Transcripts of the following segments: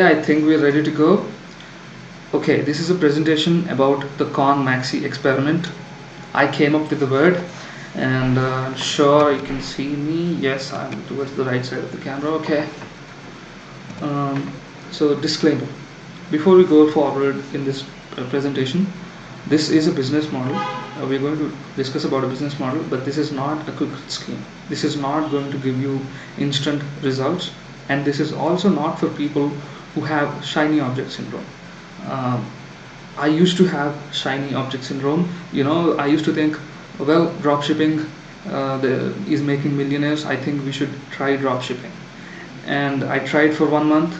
I think we're ready to go. Okay, this is a presentation about the Conmaxy experiment. I came up with the word, and I'm sure you can see me. Yes, I'm towards the right side of the camera. Okay. Um, so, disclaimer: before we go forward in this presentation, this is a business model. We're going to discuss about a business model, but this is not a quick scheme. This is not going to give you instant results, and this is also not for people who have shiny object syndrome. Um, I used to have shiny object syndrome. I used to think, well, drop shipping is making millionaires. I think we should try drop shipping. And I tried for 1 month,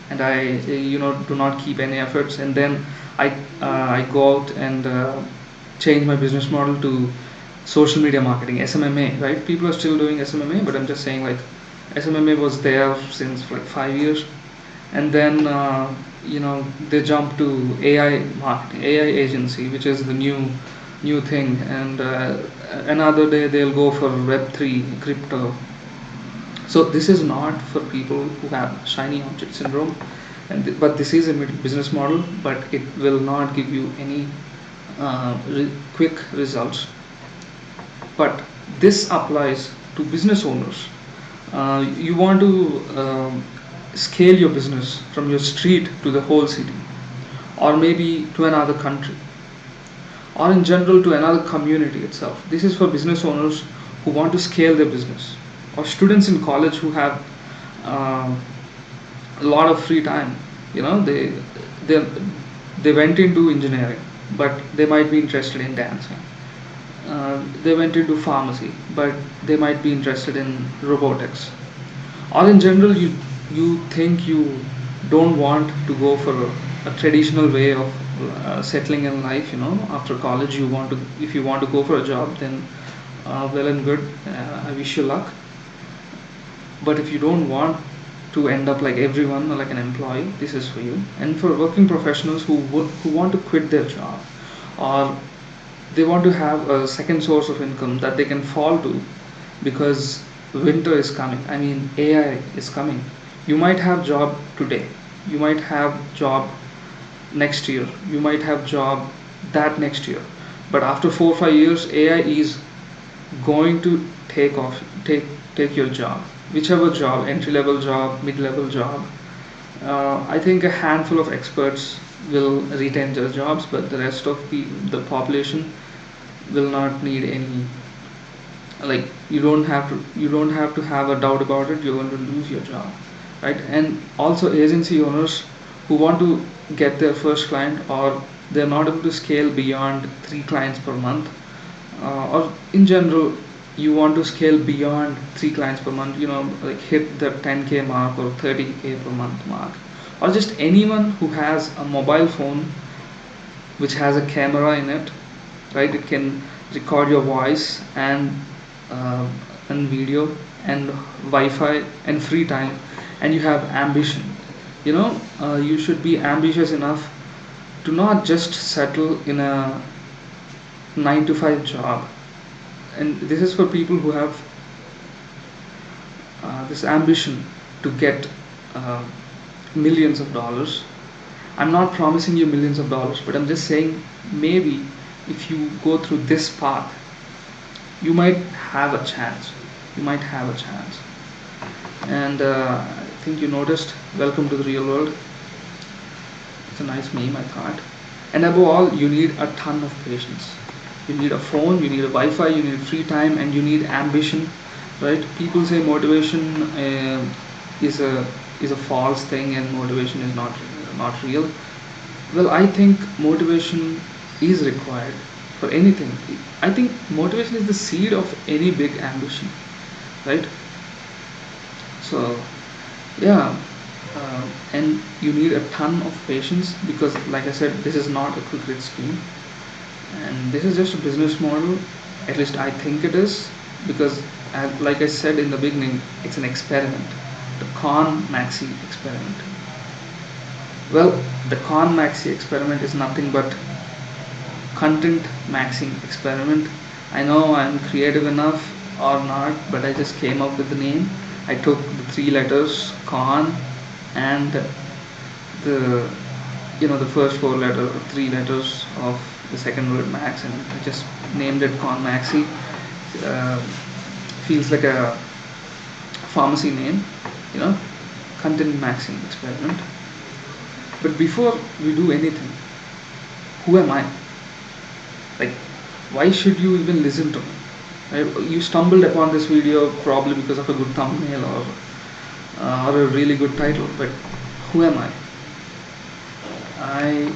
and I, do not keep any efforts. And then I go out and change my business model to social media marketing, SMMA. Right? People are still doing SMMA, but I'm just saying like SMMA was there since like 5 years, and then they jump to AI marketing, AI agency, which is the new thing, and another day they'll go for Web3, crypto. So this is not for people who have shiny object syndrome, but this is a business model, but it will not give you any quick results. But this applies to business owners. You want to scale your business from your street to the whole city, or maybe to another country, or in general to another community itself. This is for business owners who want to scale their business, or students in college who have um a lot of free time. They they went into engineering, but they might be interested in dancing. They went into pharmacy, but they might be interested in robotics. Or in general, you think you don't want to go for a traditional way of settling in life. After college, you want to if you want to go for a job, then well and good. I wish you luck. But if you don't want to end up like everyone, or like an employee, this is for you. And for working professionals who want to quit their job, or they want to have a second source of income that they can fall to, because winter is coming. I mean, AI is coming. You might have job today, you might have job next year, you might have job that next year, but after 4 or 5 years AI is going to take your job, whichever job, entry level job, mid level job. I think a handful of experts will retain their jobs, but the rest of the population will not need any. Like, you don't have to have a doubt about it, you're going to lose your job, right? And also agency owners who want to get their first client, or they're not able to scale beyond 3 clients per month, or in general you want to scale beyond 3 clients per month, like hit the 10K mark or 30K per month mark, or just anyone who has a mobile phone which has a camera in it, right? It can record your voice uh, and video and Wi-Fi and free time, and you have ambition. You should be ambitious enough to not just settle in a 9 to 5 job. And this is for people who have this ambition to get uh, millions of dollars. I'm not promising you millions of dollars, but I'm just saying, maybe if you go through this path, you might have a chance. You might have a chance. And I think you noticed, welcome to the real world. It's a nice meme, I thought. And above all, you need a ton of patience. You need a phone, you need a Wi-Fi, you need free time, and you need ambition, right? People say motivation is a false thing, and motivation is not real. Well, I think motivation is required for anything. I think motivation is the seed of any big ambition, right? So, yeah, and you need a ton of patience, because, like I said, this is not a quick rich scheme, and this is just a business model. At least I think it is, because, like I said in the beginning, it's an experiment, the Conmaxy experiment. Well, the Conmaxy experiment is nothing but content maxing experiment. I know I'm creative enough or not, but I just came up with the name. I took the 3 letters con and the the first four letters or three letters of the second word Max, and I just named it Conmaxy. Uh, Feels like a pharmacy name, you know, content maxing experiment. But before we do anything, who am I? Like, why should you even listen to me? Right? You stumbled upon this video probably because of a good thumbnail or a really good title. But who am I? I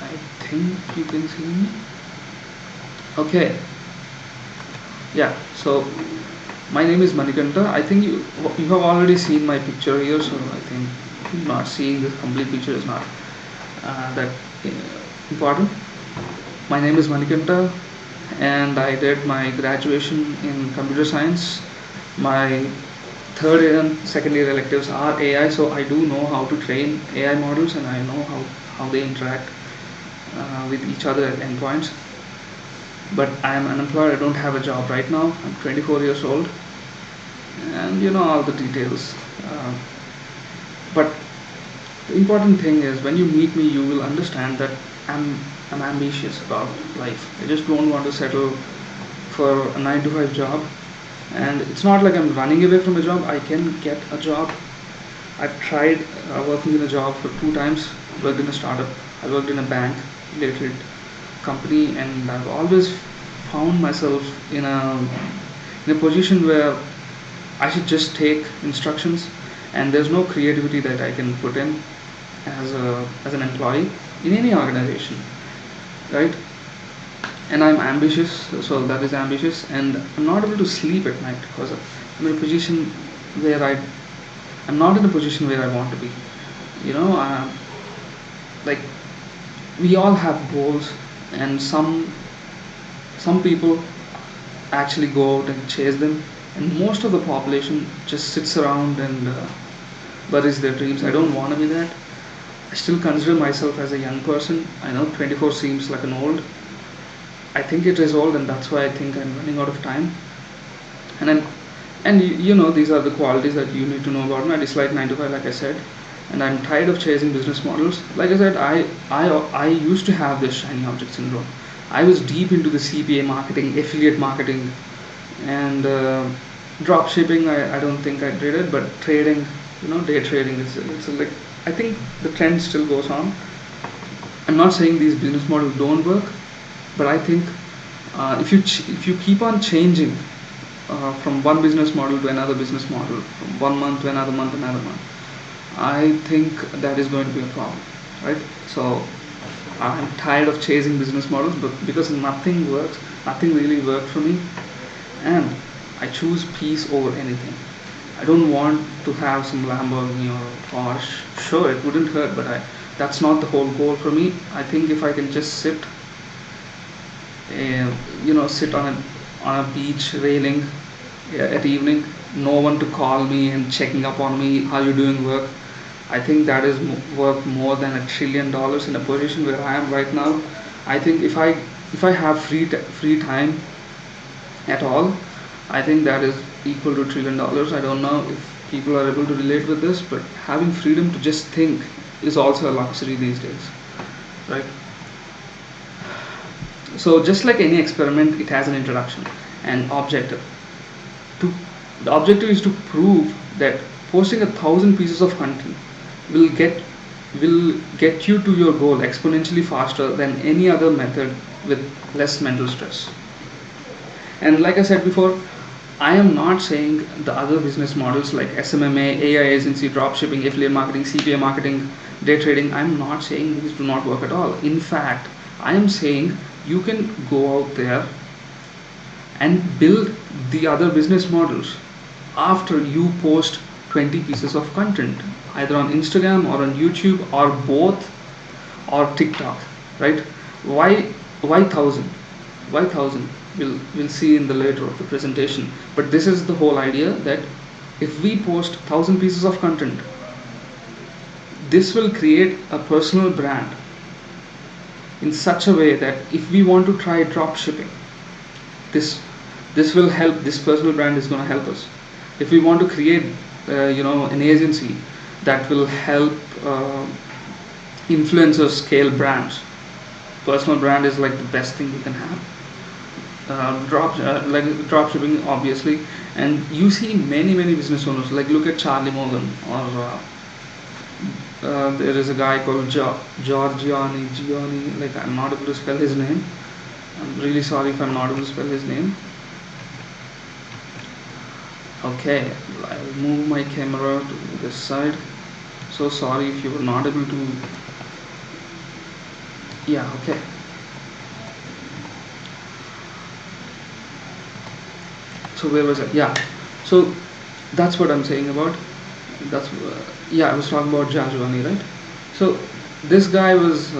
I think you can see me. Okay. Yeah. So my name is Manikanta. I think you have already seen my picture here. So I think not seeing the complete picture is not that important. My name is Manikanta, and I did my graduation in computer science. My third year and second year electives are AI, so I do know how to train AI models, and I know how they interact with each other at endpoints. But I am unemployed, I don't have a job right now. I'm 24 years old, and you know all the details. Uh, but the important thing is when you meet me, you will understand that I'm ambitious about life. I just don't want to settle for a 9 to 5 job, and it's not like I'm running away from a job. I can get a job. I've tried working in a job for 2 times. Worked in a startup. I worked in a bank related company, and I've always found myself in a position where I should just take instructions, and there's no creativity that I can put in as an employee in any organization, right? And I'm ambitious, so that is ambitious, and I'm not able to sleep at night because I'm in a position where I'm not in a position where I want to be. You know, like we all have goals, and some people actually go out and chase them, and most of the population just sits around and buries their dreams. I don't want to be that. I still consider myself as a young person. I know 24 seems like an old. I think it is old, and that's why I think I'm running out of time. And then, and these are the qualities that you need to know about me. I dislike 9 to 5, like I said, and I'm tired of chasing business models. Like I said, I used to have this shiny object syndrome. I was deep into the CPA marketing, affiliate marketing, and drop shipping. I don't think I did it, but trading, day trading is it's like I think the trend still goes on. I'm not saying these business models don't work, but I think if you keep on changing from one business model to another business model, from one month to another month, I think that is going to be a problem, right? So I'm tired of chasing business models, but because nothing works, nothing really worked for me, and I choose peace over anything. I don't want to have some Lamborghini or Porsche. Sure, it wouldn't hurt, but that's not the whole goal for me. I think if I can just sit on a beach railing at evening, no one to call me and checking up on me, how you doing work. I think that is worth more than $1 trillion in a position where I am right now. I think if I have free time at all, I think that is equal to $1 trillion. I don't know if people are able to relate with this, but having freedom to just think is also a luxury these days, right? So just like any experiment, it has an introduction and objective. To The objective is to prove that posting 1,000 pieces of content will get will get you to your goal exponentially faster than any other method with less mental stress. And like I said before, I am not saying the other business models like SMMA, AI agency, dropshipping, affiliate marketing, CPA marketing, day trading, I'm not saying these do not work at all. In fact, I am saying you can go out there and build the other business models after you post 20 pieces of content, either on Instagram or on YouTube or both, or TikTok, right? Why 1,000? Why 1,000? We'll see in the later of the presentation. But this is the whole idea that if we post 1,000 pieces of content, this will create a personal brand in such a way that if we want to try drop shipping, this this will help. This personal brand is going to help us. If we want to create an agency that will help influencers scale brands. Personal brand is like the best thing you can have. Like drop shipping obviously, and you see many business owners, like look at Charlie Morgan, or there is a guy called Giorgiani, like I'm not able to spell his name. I'm really sorry if I'm not able to spell his name. Okay, I'll move my camera to this side. So sorry if you were not able to. Yeah, okay. So where was I? Yeah. So that's what I'm saying about. That's yeah. I was talking about Jajwani, right? So this guy was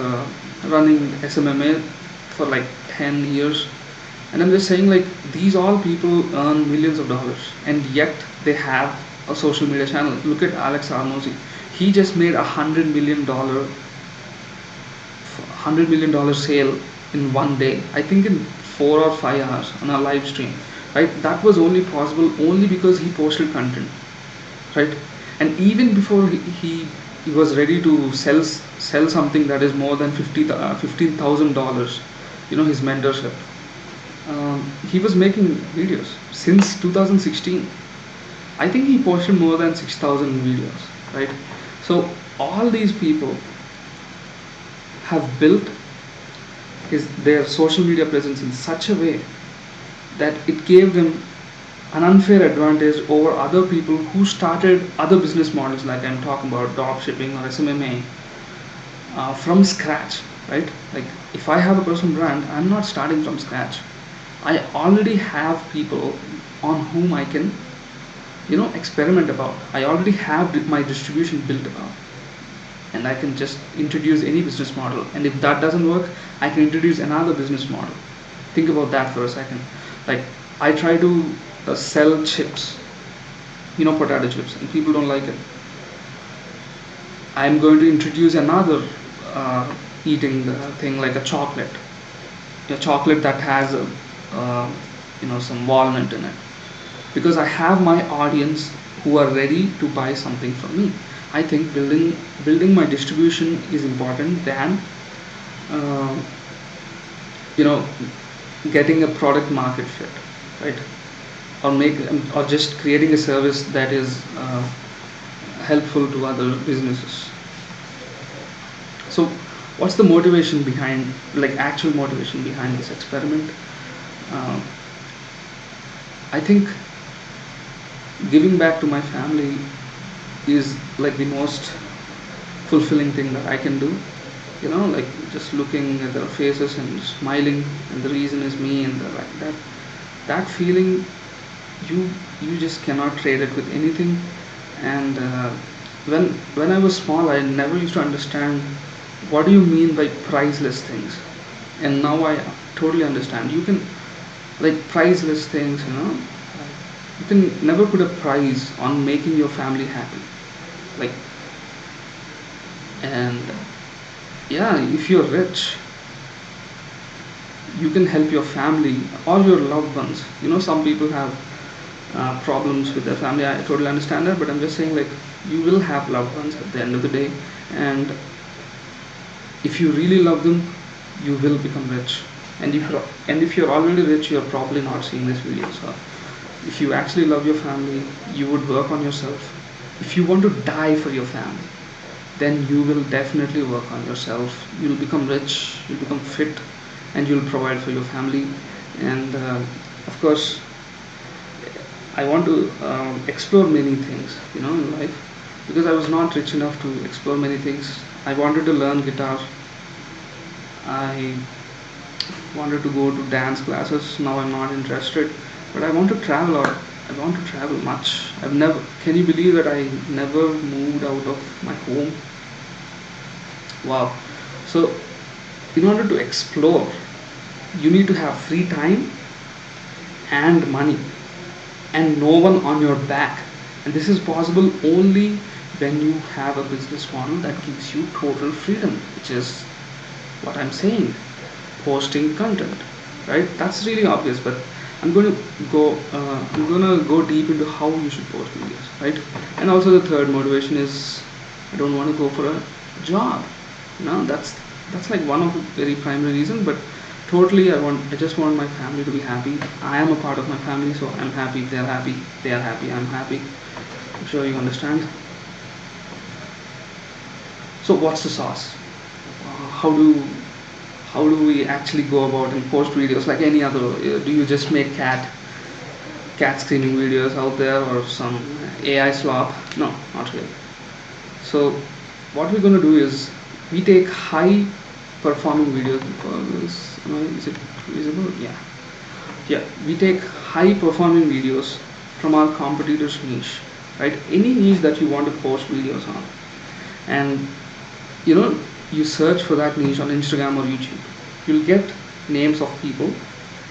running SMMA for like 10 years, and I'm just saying, like, these all people earn millions of dollars, and yet they have a social media channel. Look at Alex Arnosi. He just made $100 million sale in one day. I think in 4 or 5 hours on a live stream. Right? That was only possible only because he posted content. Right? And even before he was ready to sell something that is more than $15,000, his mentorship. He was making videos since 2016. I think he posted more than 6,000 videos, right? So all these people have built their social media presence in such a way that it gave them an unfair advantage over other people who started other business models, like I'm talking about drop shipping or SMMA, from scratch, right? Like, if I have a personal brand, I'm not starting from scratch. I already have people on whom I can, experiment about. I already have my distribution built about, and I can just introduce any business model. And if that doesn't work, I can introduce another business model. Think about that for a second. Like, I try to sell chips, potato chips, and people don't like it. I'm going to introduce another eating thing, like a chocolate that has some walnut in it, because I have my audience who are ready to buy something from me. I think building my distribution is important than uh, you know getting a product market fit, right? Or just creating a service that is helpful to other businesses. So what's the motivation behind, like, actual motivation behind this experiment? uh, I think giving back to my family is like the most fulfilling thing that I can do. Like, just looking at their faces and smiling, and the reason is me, and like that feeling, you you just cannot trade it with anything. And when I was small, I never used to understand what do you mean by priceless things, and now I totally understand. You can, like, priceless things, you can never put a price on making your family happy. Like, and yeah, if you're rich, you can help your family or your loved ones. Some people have problems with their family. I totally understand that, but I'm just saying, like, you will have loved ones at the end of the day, and if you really love them, you will become rich. And if you're already rich, you're probably not seeing this video. So if you actually love your family, you would work on yourself. If you want to die for your family, then you will definitely work on yourself. You'll become rich, you'll become fit, and you'll provide for your family. And of course, I want to explore many things, in life, because I was not rich enough to explore many things. I wanted to learn guitar. I wanted to go to dance classes. Now I'm not interested, but I want to travel, or I want to travel much. I've never. Can you believe that I never moved out of my home? Wow. So, in order to explore, you need to have free time and money, and no one on your back. And this is possible only when you have a business model that gives you total freedom, which is what I'm saying: posting content, right? That's really obvious, but I'm going to go deep into how you should post videos, right? And also, the third motivation is, I don't want to go for a job. That's like one of the very primary reason. But totally, I just want my family to be happy. I am a part of my family, so I'm happy. They're happy. They are happy. I'm happy. I'm sure you understand. So what's the sauce? Uh, how do how do we actually go about and post videos like any other? Do you just make cat screaming videos out there or some AI slop? No, not really. So what we're going to do is we take high performing videos. Is it visible? Yeah, we take high performing videos from our competitors niche, right? Any niche that you want to post videos on, and you know you search for that niche on Instagram or YouTube, you'll get names of people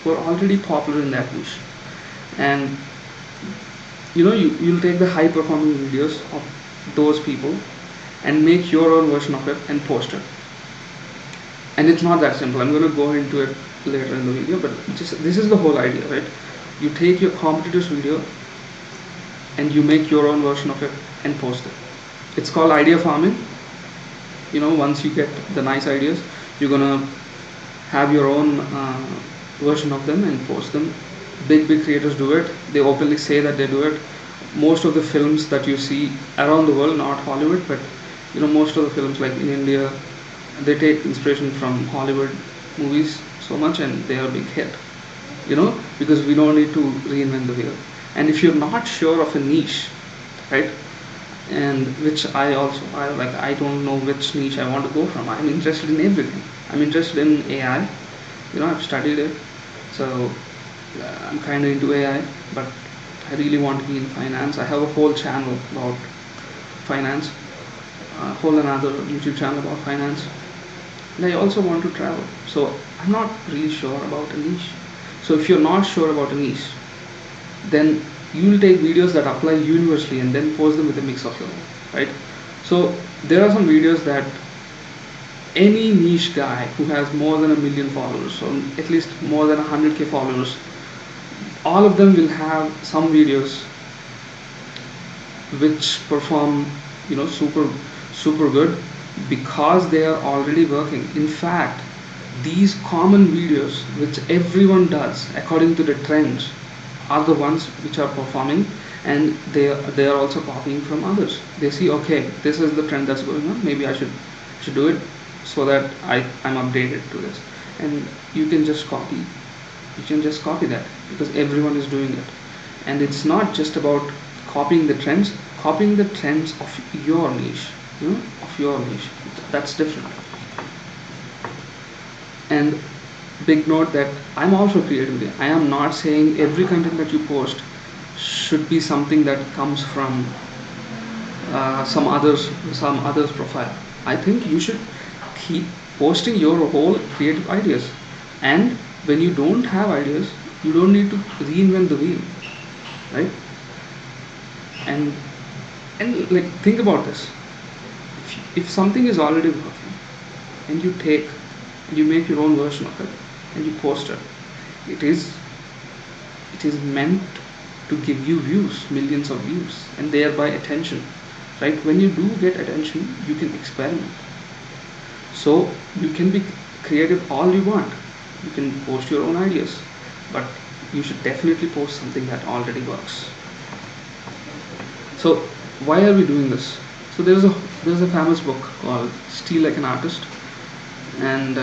who are already popular in that niche, and you'll take the high performing videos of those people and make your own version of it and post it. And it's not that simple. I'm going to go into it later in the video, but just this is the whole idea, right? You take your competitor's video and you make your own version of it and post it. It's called idea farming. Once you get the nice ideas, you're gonna have your own version of them and post them. Big creators do it. They openly say that they do it. Most of the films that you see around the world, not Hollywood, but most of the films like in India, they take inspiration from Hollywood movies so much, and they are a big hit. Because we don't need to reinvent the wheel. And if you're not sure of a niche, right, and which I don't know which niche I want to go from. I'm interested in everything. I'm interested in AI. I've studied it, so I'm kind of into AI, but I really want to be in finance. I have a whole channel about finance, a whole another YouTube channel about finance, and I also want to travel. So I'm not really sure about a niche. So if you're not sure about a niche, then you will take videos that apply universally and then post them with a mix of your own, right? So there are some videos that any niche guy who has more than 1 million followers or at least more than 100K followers, all of them will have some videos which perform super good because they are already working. In fact, these common videos which everyone does according to the trends are the ones which are performing, and they are also copying from others. They see, okay, this is the trend that's going on, maybe I should do it, so that I'm updated to this. And you can just copy that because everyone is doing it. And it's not just about copying the trends of your niche, of your niche. That's different. And big note that I'm also creativity. I am not saying every content that you post should be something that comes from some others profile. I think you should keep posting your whole creative ideas. And when you don't have ideas, you don't need to reinvent the wheel, right? And like, think about this. If something is already working and you make your own version of it and you post it, it is it is meant to give you views, millions of views, and thereby attention, right? When you do get attention, you can experiment. So you can be creative all you want, you can post your own ideas, but you should definitely post something that already works. So why are we doing this? So there's a famous book called Steal Like an Artist, and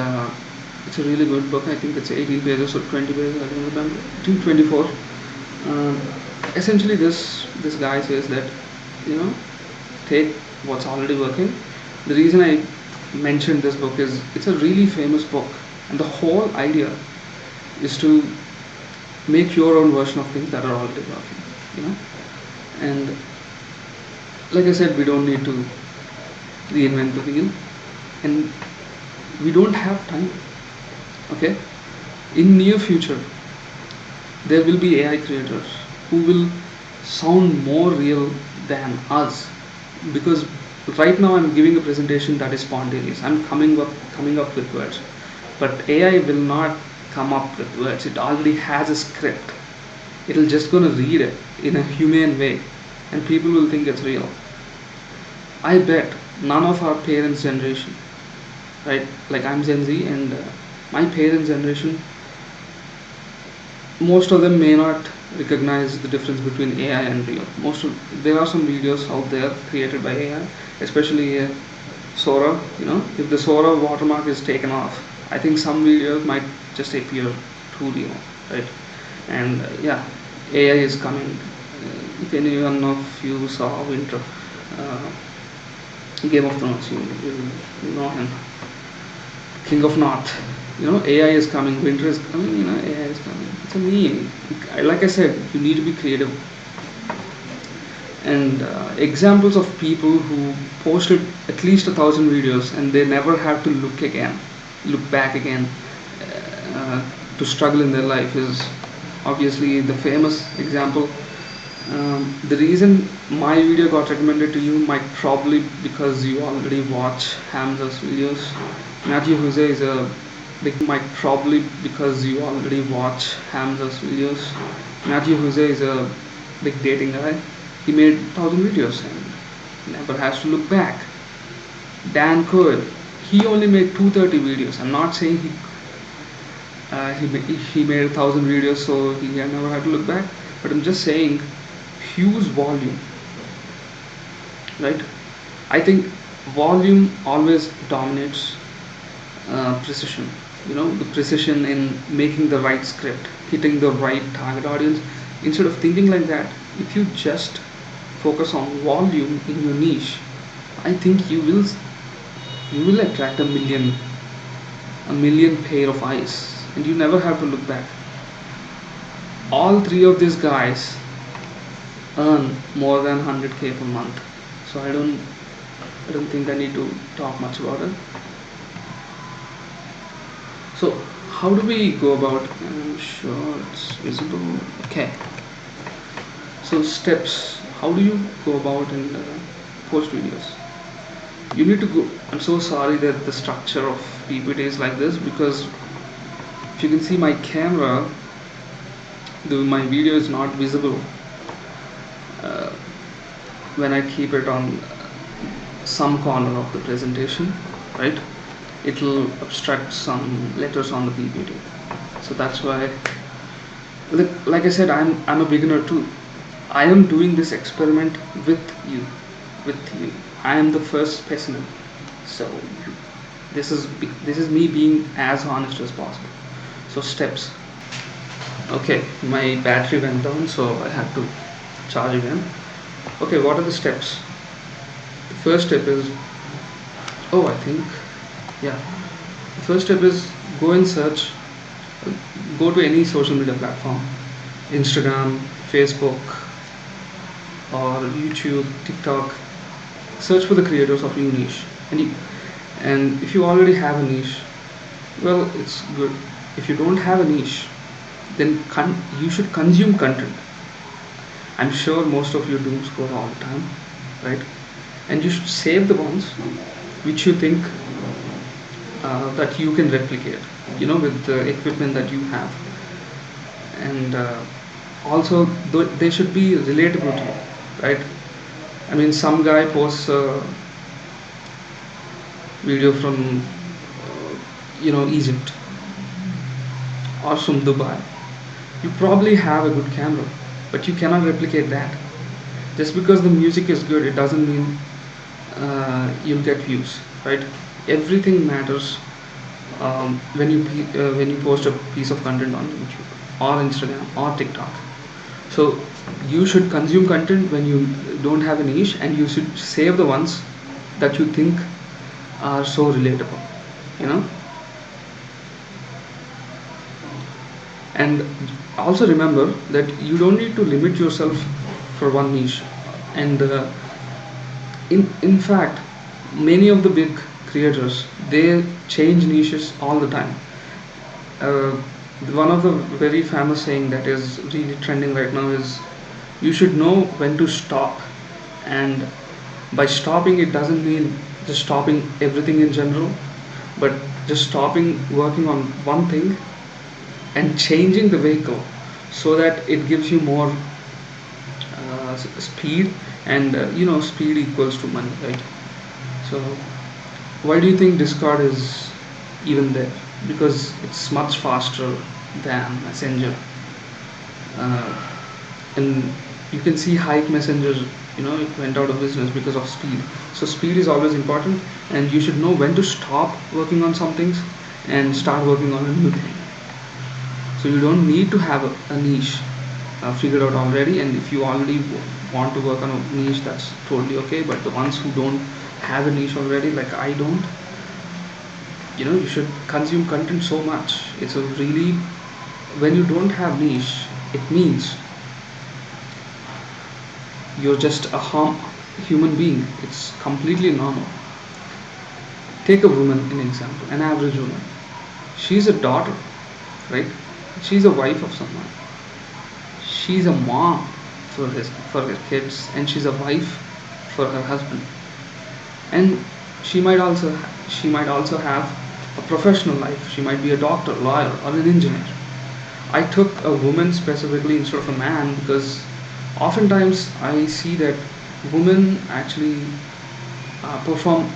it's a really good book. I think it's 18 pages or 20 pages. I don't remember. I think 24. Um, Essentially, this guy says that take what's already working. The reason I mentioned this book is it's a really famous book, and the whole idea is to make your own version of things that are already working. You know, and like I said, we don't need to reinvent the wheel, and we don't have time. Okay, in near future, there will be AI creators who will sound more real than us, because right now I'm giving a presentation that is spontaneous. I'm coming up with words, but AI will not come up with words. It already has a script. It'll just gonna read it in a humane way, and people will think it's real. I bet none of our parents' generation right? Like I'm Gen Z, and my parents' generation, most of them may not recognize the difference between AI and real. There are some videos out there created by AI, especially Sora. If the Sora watermark is taken off, I think some videos might just appear too real, right? And yeah, AI is coming. If anyone of you saw Winter, uh, Game of Thrones, you know him, King of North. AI is coming, winter is coming, AI is coming. It's a meme. Like I said, you need to be creative. And examples of people who posted at least 1,000 videos and they never have to look back again, to struggle in their life is obviously the famous example. The reason my video got recommended to you might probably because you already watch Hamza's videos. Matthew Jose is a big might probably because you already watch Hamza's videos. Matthew Jose is a big dating guy. He made 1,000 videos and never has to look back. Dan Cohen, he only made 230 videos. I'm not saying he made 1,000 videos so he never had to look back, but I'm just saying huge volume, right? I think volume always dominates precision. The precision in making the right script, hitting the right target audience. Instead of thinking like that, if you just focus on volume in your niche, I think you will attract a million pair of eyes, and you never have to look back. All three of these guys earn more than 100K per month, so I don't think I need to talk much about it. So how do we go about? I'm sure it's visible. Okay. So steps. How do you go about and post videos? You need to go. I'm so sorry that the structure of PPT is like this, because if you can see my camera, my video is not visible uh, when I keep it on some corner of the presentation, right? It'll obstruct some letters on the PPT. So that's why, like I said, I'm a beginner too. I am doing this experiment with you, with you. I am the first specimen. So this is me being as honest as possible. So steps. Okay, my battery went down, so I had to charge again. Okay, what are the steps? The first step is, I think, yeah. The first step is go and search, go to any social media platform, Instagram, Facebook, or YouTube, TikTok. Search for the creators of your niche, and if you already have a niche, well, it's good. If you don't have a niche, then you should consume content. I'm sure most of you doom scroll all the time, right? And you should save the ones which you think that you can replicate, with the equipment that you have. And also, they should be relatable to you, right? I mean, some guy posts a video from, Egypt or from Dubai. You probably have a good camera, but you cannot replicate that. Just because the music is good, it doesn't mean you'll get views, right? Everything matters when you post a piece of content on YouTube or Instagram or TikTok. So you should consume content when you don't have a niche, and you should save the ones that you think are so relatable, you know. And also remember that you don't need to limit yourself for one niche. And in fact, many of the big creators, they change niches all the time. uh, One of the very famous saying that is really trending right now is, you should know when to stop. And by stopping, it doesn't mean just stopping everything in general, but just stopping working on one thing and changing the vehicle so that it gives you more speed. And speed equals to money, right? So Why do you think Discord is even there? Because it's much faster than Messenger. And you can see Hike Messenger, it went out of business because of speed. So speed is always important, and you should know when to stop working on some things and start working on a new thing. So you don't need to have a niche figured out already, and if you already want to work on a niche, that's totally okay. But the ones who don't have a niche already, like I don't, you should consume content so much. It's a really, when you don't have niche, it means you're just a human being. It's completely normal. Take a woman in example, an average woman. She's a daughter, right? She's a wife of someone. She's a mom for her kids, and she's a wife for her husband. And she might also have a professional life. She might be a doctor, lawyer, or an engineer. I took a woman specifically instead of a man because oftentimes I see that women actually perform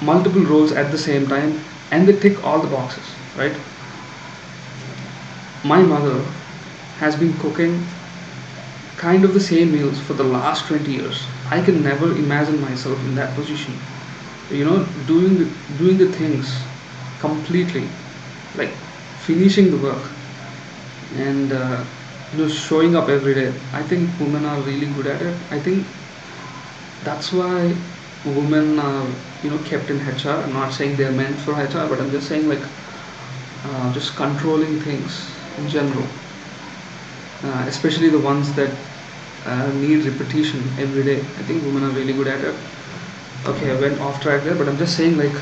multiple roles at the same time, and they tick all the boxes, right? My mother has been cooking kind of the same meals for the last 20 years. I can never imagine myself in that position. Doing the things completely, like finishing the work and showing up every day. I think women are really good at it. I think that's why women are kept in HR. I'm not saying they're meant for HR, but I'm just saying like just controlling things in general, especially the ones that need repetition every day. I think women are really good at it. Okay, I went off track there, but I'm just saying like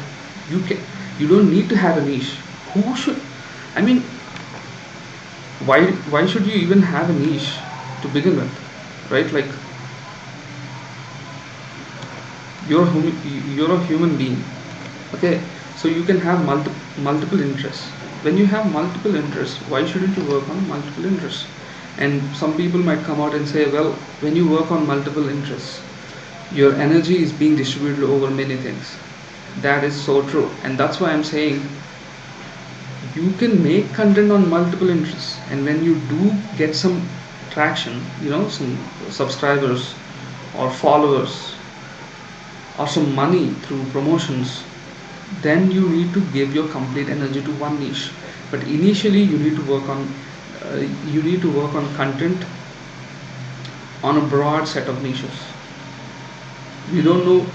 you don't need to have a niche. Who should? I mean, why should you even have a niche to begin with, right? Like you're a human being. Okay, so you can have multiple interests. When you have multiple interests, why shouldn't you work on multiple interests? And some people might come out and say, well, when you work on multiple interests, your energy is being distributed over many things. That is so true, and that's why I'm saying you can make content on multiple interests, and when you do get some traction, some subscribers or followers or some money through promotions, then you need to give your complete energy to one niche. But initially you need to work on content on a broad set of niches. You don't know,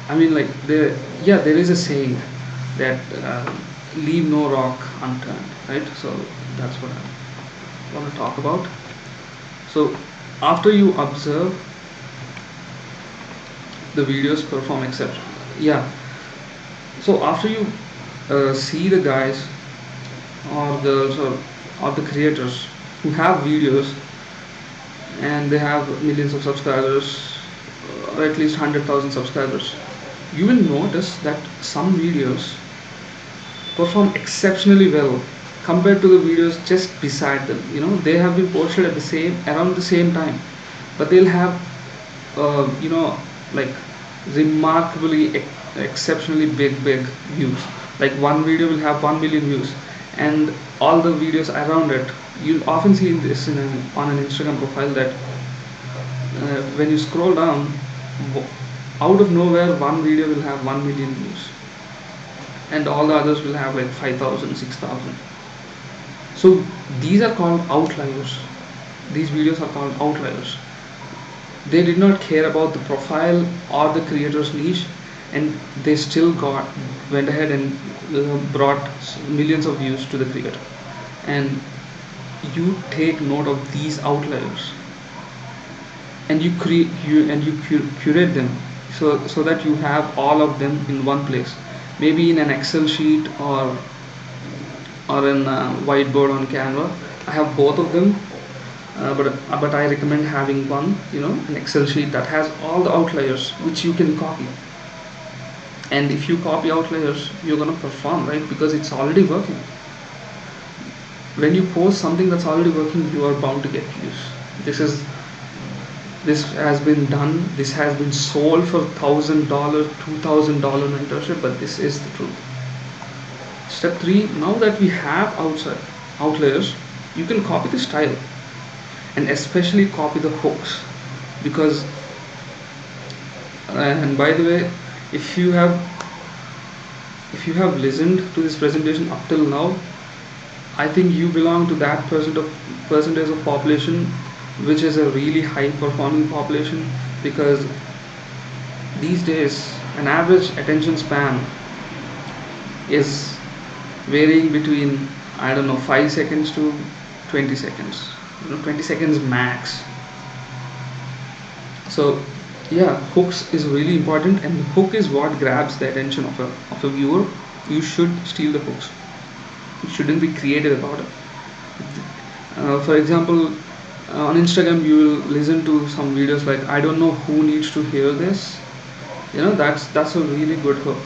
I mean, like there is a saying that leave no rock unturned, right? So that's what I want to talk about. So after you observe the videos perform exception, yeah, so after you see the guys or girls or the creators who have videos and they have millions of subscribers or at least 100,000 subscribers, you will notice that some videos perform exceptionally well compared to the videos just beside them. They have been posted at the same around the same time, but they'll have like remarkably exceptionally big views. Like one video will have 1 million views, and all the videos around it, you'll often see this on an Instagram profile that when you scroll down, out of nowhere one video will have 1 million views and all the others will have like 5,000, 6,000. So these are called outliers. These videos are called outliers. They did not care about the profile or the creator's niche, and they still went ahead and brought millions of views to the creator. And you take note of these outliers, and you curate them so that you have all of them in one place, maybe in an Excel sheet or in a whiteboard on Canva. I have both of them, but I recommend having one, an Excel sheet that has all the outliers which you can copy. And if you copy outliers, you're gonna perform, right? Because it's already working. When you post something that's already working, you are bound to get views. This is this has been done, this has been sold for $1,000, $2,000 mentorship, but this is the truth. Step 3, now that we have outliers, you can copy the style and especially copy the hooks, because and by the way, if you have listened to this presentation up till now, I think you belong to that percentage of population which is a really high performing population, because these days an average attention span is varying between, I don't know, 5 seconds to 20 seconds, 20 seconds max. So yeah, hooks is really important, and the hook is what grabs the attention of a viewer. You should steal the hooks. You shouldn't be creative about it. For example, on Instagram you will listen to some videos like, I don't know who needs to hear this. That's a really good hook.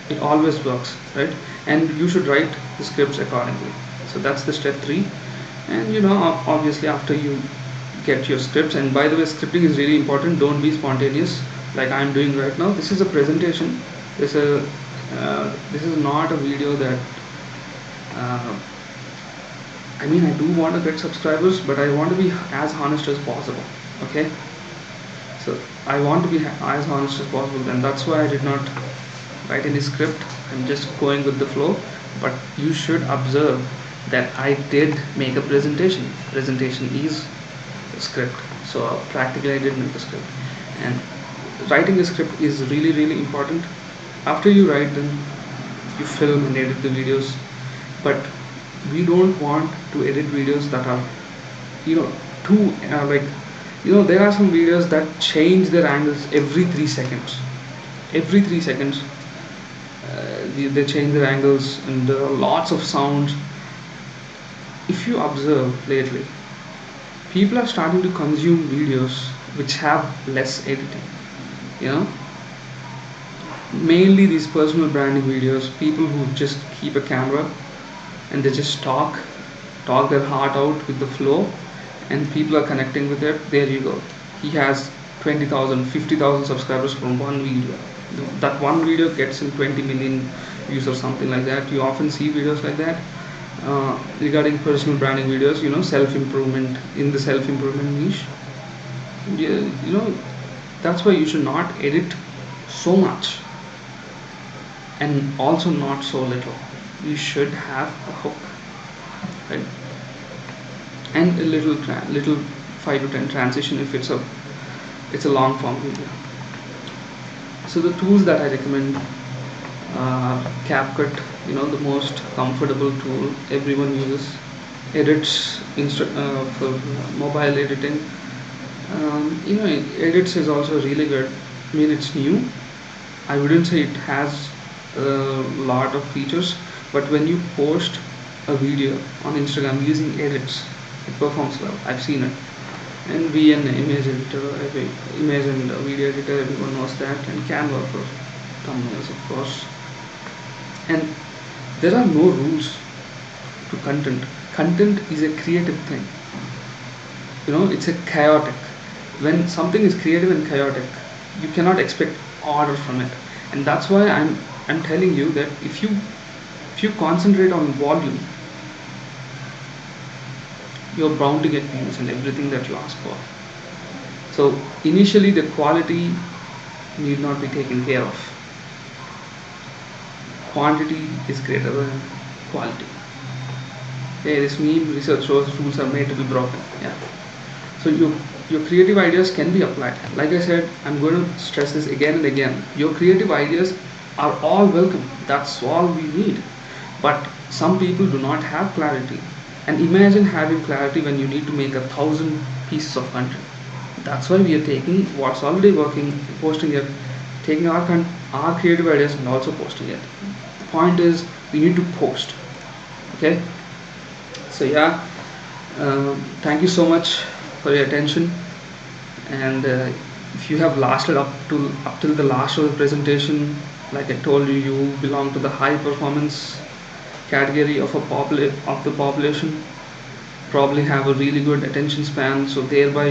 It always works, right? And you should write the scripts accordingly. So that's the step 3. And obviously after you get your scripts, and by the way, scripting is really important. Don't be spontaneous like I'm doing right now. This is a presentation. This is not a video that I mean, I do want to get subscribers, but I want to be as honest as possible. Okay, so I want to be as honest as possible, and that's why I did not write any script. I'm just going with the flow. But you should observe that I did make a presentation. Presentation is a script, so practically I did make a script, and writing a script is really really important. After you write them, you film and edit the videos, but we don't want to edit videos that are too there are some videos that change their angles every 3 seconds. Every 3 seconds they change their angles, and there are lots of sounds. If you observe lately, people are starting to consume videos which have less editing, you know mainly these personal branding videos, people who just keep a camera and they just talk their heart out with the flow, and people are connecting with it. There you go, he has 20,000, 50,000 subscribers from one video. That one video gets in 20 million views or something like that. You often see videos like that. Regarding personal branding videos, self-improvement, in the self-improvement niche. Yeah, that's why you should not edit so much and also not so little. You should have a hook, right? And a little 5 to 10 transition if it's a long form video. So the tools that I recommend are CapCut, the most comfortable tool everyone uses. Edits for mobile editing. Edits is also really good. I mean, it's new. I wouldn't say it has a lot of features, but when you post a video on Instagram using edits, it performs well. I've seen it. And VN, image editor, image and video editor, everyone knows that, and Canva for thumbnails, of course. And there are no rules to content. Content is a creative thing. It's a chaotic. When something is creative and chaotic, you cannot expect order from it. And that's why I'm telling you that if you concentrate on volume, you're bound to get views and everything that you ask for. So initially the quality need not be taken care of. Quantity is greater than quality. Okay, this meme research shows rules are made to be broken. Yeah. So your creative ideas can be applied. Like I said, I'm going to stress this again and again. Your creative ideas are all welcome. That's all we need. But some people do not have clarity. And imagine having clarity when you need to make 1,000 pieces of content. That's why we are taking what's already working, posting it, taking our creative ideas and also posting it. The point is, we need to post. Okay. So yeah, thank you so much for your attention. And if you have lasted up till the last of the presentation, like I told you, you belong to the high performance category of the population. probably have a really good attention span, so thereby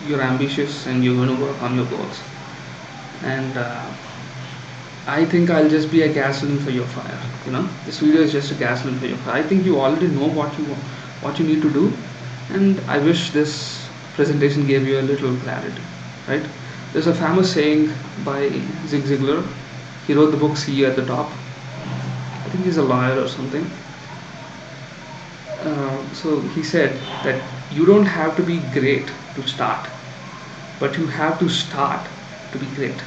you're ambitious and you're going to work on your goals. And I think I'll just be a gasoline for your fire. This video is just a gasoline for your fire. I think you already know what you need to do, and I wish this presentation gave you a little clarity, right? There's a famous saying by Zig Ziglar. He wrote the book See You at the Top. I think he's a lawyer or something. So he said that you don't have to be great to start, but you have to start to be great.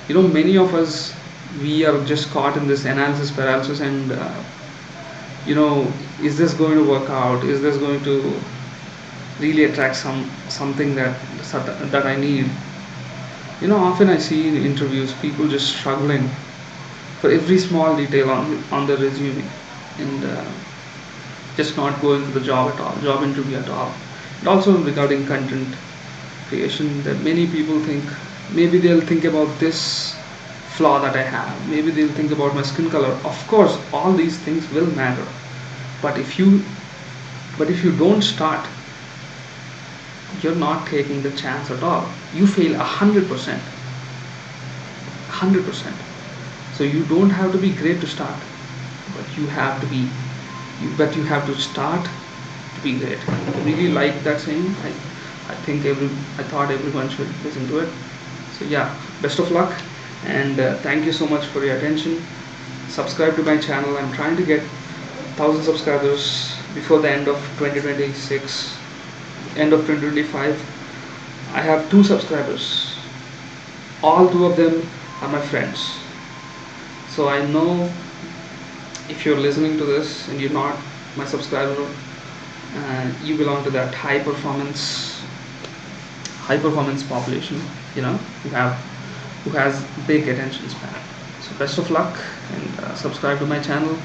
Many of us, we are just caught in this analysis paralysis, and is this going to work out? Is this going to really attract something that I need? Often I see in interviews people just struggling for every small detail on their resume, and just not going for the job interview at all. And also regarding content creation, that many people think maybe they'll think about this flaw that I have, maybe they'll think about my skin color. Of course, all these things will matter, but if you don't start, you're not taking the chance at all. You fail 100%. 100%. So you don't have to be great to start, but you have to start to be great. I really like that saying. I thought everyone should listen to it. So yeah, best of luck, and thank you so much for your attention. Subscribe to my channel. I'm trying to get 1,000 subscribers before the end of 2026, end of 2025. I have 2 subscribers. All 2 of them are my friends. So I know if you're listening to this and you're not my subscriber, you belong to that high performance population, who has big attention span. So best of luck, and subscribe to my channel.